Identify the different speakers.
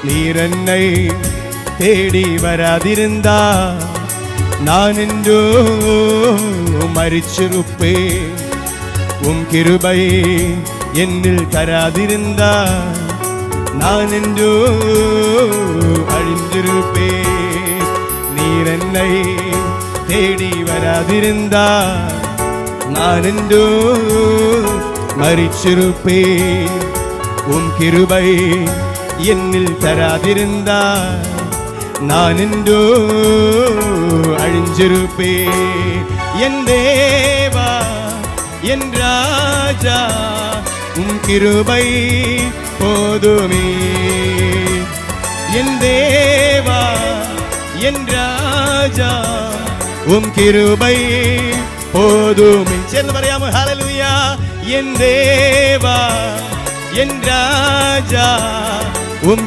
Speaker 1: நீர் என்னை தேடி வராதிருந்தா நான் என்றோ மரிச்சிருப்பேன். உம் கிருபை என்னில் தராதிருந்தா நான் என்றோ அழிந்திருப்பேன். நீர் என்னை தேடி வராதிருந்தா நான் என்றோ மரிச்சிருப்பேன். உம் கிருபை என்னில் தராதிருந்தா நான் என்றோ அழிஞ்சிருப்பேன். என் தேவா என் ராஜா உம் கிருபை போதுமே. என் தேவா என் ராஜா உம் கிருபை போதுமே. சேர்ந்து പറയാമോ? ஹல்லேலூயா. என் தேவா என் ராஜா உம்